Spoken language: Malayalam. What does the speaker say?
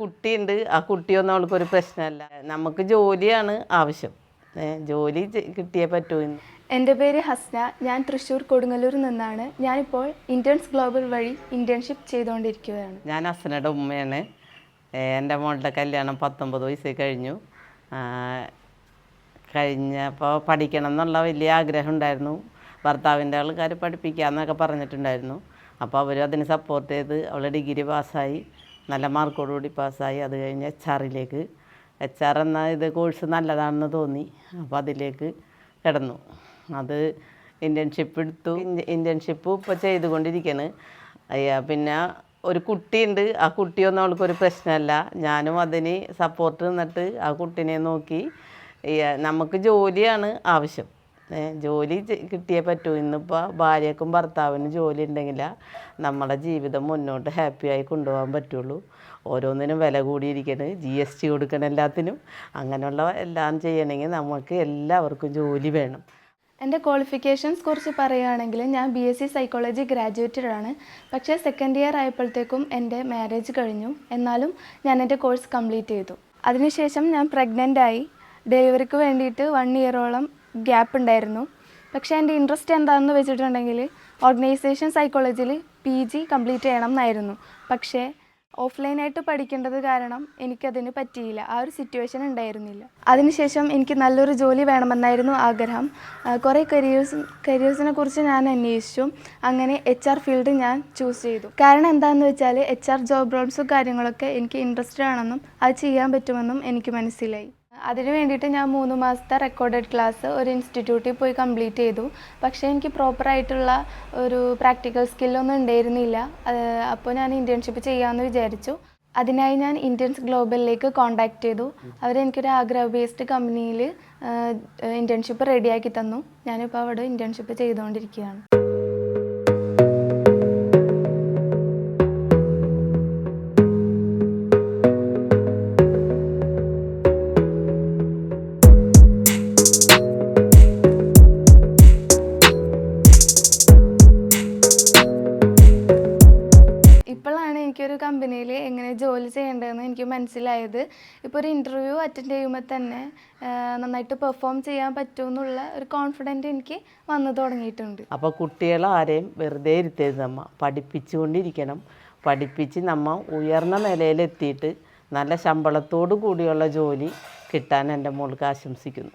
കുട്ടിയുണ്ട്. ആ കുട്ടിയൊന്നും അവൾക്കൊരു പ്രശ്നമല്ല. നമുക്ക് ജോലിയാണ് ആവശ്യം. ജോലി കിട്ടിയേ പറ്റൂ. എൻ്റെ പേര് ഹസ്ന. ഞാൻ തൃശ്ശൂർ കൊടുങ്ങല്ലൂരിൽ നിന്നാണ്. ഞാനിപ്പോൾ ഇന്റേൺസ് ഗ്ലോബൽ വഴി ഇന്റേൺഷിപ്പ് ചെയ്തുകൊണ്ടിരിക്കുകയാണ്. ഞാൻ ഹസ്നയുടെ ഉമ്മയാണ്. എൻ്റെ മോളുടെ കല്യാണം 19 വയസ്സ് കഴിഞ്ഞു. കഴിഞ്ഞപ്പോൾ പഠിക്കണം എന്നുള്ള വലിയ ആഗ്രഹം ഉണ്ടായിരുന്നു. ഭർത്താവിൻ്റെ ആൾക്കാർ പഠിപ്പിക്കാമെന്നൊക്കെ പറഞ്ഞിട്ടുണ്ടായിരുന്നു. അപ്പോൾ അവർ അതിന് സപ്പോർട്ട് ചെയ്ത് അവൾ ഡിഗ്രി പാസ്സായി, നല്ല മാർക്കോടുകൂടി പാസ്സായി. അത് കഴിഞ്ഞ് HR എന്ന ഇത് കോഴ്സ് നല്ലതാണെന്ന് തോന്നി. അപ്പോൾ അതിലേക്ക് കിടന്നു. അത് ഇൻറ്റേൺഷിപ്പ് എടുത്തു. ഇൻറ്റേൺഷിപ്പ് ഇപ്പോൾ ചെയ്തുകൊണ്ടിരിക്കുകയാണ്. പിന്നെ ഒരു കുട്ടിയുണ്ട്. ആ കുട്ടിയൊന്നും അവൾക്കൊരു പ്രശ്നമല്ല. ഞാനും അതിന് സപ്പോർട്ട് നിന്നിട്ട് ആ കുട്ടീനെ നോക്കി. നമുക്ക് ജോലിയാണ് ആവശ്യം. ജോലി കിട്ടിയേ പറ്റൂ. ഇന്നിപ്പോൾ ഭാര്യക്കും ഭർത്താവിനും ജോലി ഉണ്ടെങ്കിൽ നമ്മളെ ജീവിതം മുന്നോട്ട് ഹാപ്പിയായി കൊണ്ടുപോകാൻ പറ്റുള്ളൂ. ഓരോന്നിനും വില കൂടിയിരിക്കണം, GST കൊടുക്കണം എല്ലാത്തിനും. അങ്ങനെയുള്ള എല്ലാം ചെയ്യണമെങ്കിൽ നമുക്ക് എല്ലാവർക്കും ജോലി വേണം. എൻ്റെ ക്വാളിഫിക്കേഷൻസ് കുറിച്ച് പറയുകയാണെങ്കിൽ ഞാൻ BSc സൈക്കോളജി ഗ്രാജുവേറ്റഡ് ആണ്. പക്ഷേ സെക്കൻഡ് ഇയർ ആയപ്പോഴത്തേക്കും എൻ്റെ മാരേജ് കഴിഞ്ഞു. എന്നാലും ഞാൻ എൻ്റെ കോഴ്സ് കംപ്ലീറ്റ് ചെയ്തു. അതിനുശേഷം ഞാൻ പ്രഗ്നൻ്റ് ആയി. ഡെലിവറിക്ക് വേണ്ടിയിട്ട് 1 ഇയറോളം ഗ്യാപ്പ് ഉണ്ടായിരുന്നു. പക്ഷേ എൻ്റെ ഇൻട്രസ്റ്റ് എന്താണെന്ന് വെച്ചിട്ടുണ്ടെങ്കിൽ ഓർഗനൈസേഷൻ സൈക്കോളജിയിൽ PG കംപ്ലീറ്റ് ചെയ്യണം എന്നായിരുന്നു. പക്ഷേ ഓഫ്ലൈനായിട്ട് പഠിക്കേണ്ടത് കാരണം എനിക്കതിന് പറ്റിയില്ല. ആ ഒരു സിറ്റുവേഷൻ ഉണ്ടായിരുന്നില്ല. അതിനുശേഷം എനിക്ക് നല്ലൊരു ജോലി വേണമെന്നായിരുന്നു ആഗ്രഹം. കുറേ കരിയേഴ്സിനെ കുറിച്ച് ഞാൻ അന്വേഷിച്ചു. അങ്ങനെ HR ഫീൽഡ് ഞാൻ ചൂസ് ചെയ്തു. കാരണം എന്താണെന്ന് വെച്ചാൽ HR ജോബ് റോൾസും കാര്യങ്ങളൊക്കെ എനിക്ക് ഇൻട്രസ്റ്റഡ് ആണെന്നും അത് ചെയ്യാൻ പറ്റുമെന്നും എനിക്ക് മനസ്സിലായി. അതിന് വേണ്ടിയിട്ട് ഞാൻ 3 മാസത്തെ റെക്കോർഡഡ് ക്ലാസ് ഒരു ഇൻസ്റ്റിറ്റ്യൂട്ടിൽ പോയി കംപ്ലീറ്റ് ചെയ്തു. പക്ഷേ എനിക്ക് പ്രോപ്പറായിട്ടുള്ള ഒരു പ്രാക്ടിക്കൽ സ്കില്ലൊന്നും ഉണ്ടായിരുന്നില്ല. അപ്പോൾ ഞാൻ ഇൻറ്റേൺഷിപ്പ് ചെയ്യാമെന്ന് വിചാരിച്ചു. അതിനായി ഞാൻ ഇന്റേൺസ് ഗ്ലോബലിലേക്ക് കോൺടാക്റ്റ് ചെയ്തു. അവരെനിക്കൊരു ആഗ്ര ബേസ്ഡ് കമ്പനിയിൽ ഇൻറ്റേൺഷിപ്പ് റെഡിയാക്കി തന്നു. ഞാനിപ്പോൾ അവിടെ ഇൻറ്റേൺഷിപ്പ് ചെയ്തുകൊണ്ടിരിക്കുകയാണ്. ഇപ്പോഴാണ് എനിക്കൊരു കമ്പനിയിൽ എങ്ങനെ ജോലി ചെയ്യേണ്ടതെന്ന് എനിക്ക് മനസ്സിലായത്. ഇപ്പോൾ ഒരു ഇൻ്റർവ്യൂ അറ്റൻഡ് ചെയ്യുമ്പോൾ തന്നെ നന്നായിട്ട് പെർഫോം ചെയ്യാൻ പറ്റുമെന്നുള്ള ഒരു കോൺഫിഡൻറ്റ് എനിക്ക് വന്നു തുടങ്ങിയിട്ടുണ്ട്. അപ്പോൾ കുട്ടികളാരെയും വെറുതെ ഇരുത്തരുത്. നമ്മ പഠിപ്പിച്ചുകൊണ്ടിരിക്കണം. പഠിപ്പിച്ച് നമ്മൾ ഉയർന്ന നിലയിലെത്തിയിട്ട് നല്ല ശമ്പളത്തോടു കൂടിയുള്ള ജോലി കിട്ടാൻ എൻ്റെ മോൾക്ക് ആശംസിക്കുന്നു.